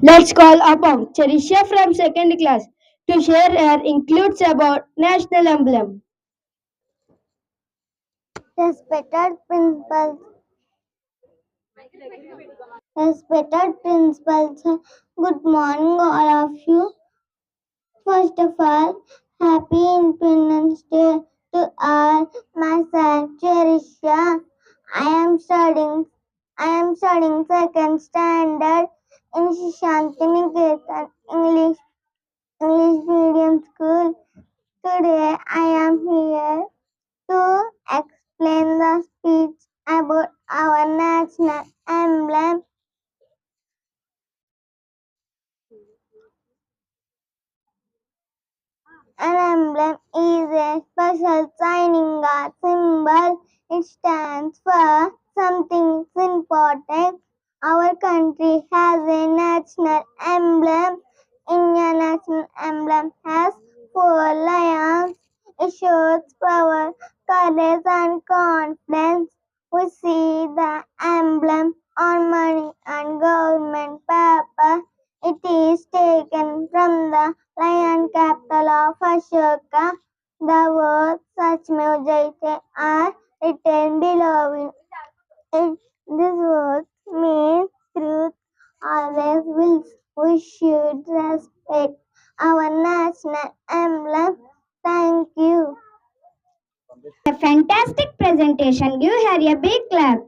Let's call upon Cherisha from second class to share her includes about national emblem. Respected principals, respected principals, good morning all of you. First of all, happy Independence Day to all. Myself, Cherisha. I am studying. I am studying second standard in Shantiniketan English medium school. Today, I am here to explain the speech about our national emblem. An emblem is a special signing or symbol. It stands for something important. Our country has a national emblem. Indian national emblem has four lions. It shows power, courage, and confidence. We see the emblem on money and government paper. It is taken from the lion capital of Ashoka. The words Sachmev Jayate are written below it. This word means truth always wins. We should respect our national emblem. Thank you. A fantastic presentation. Give her a big clap.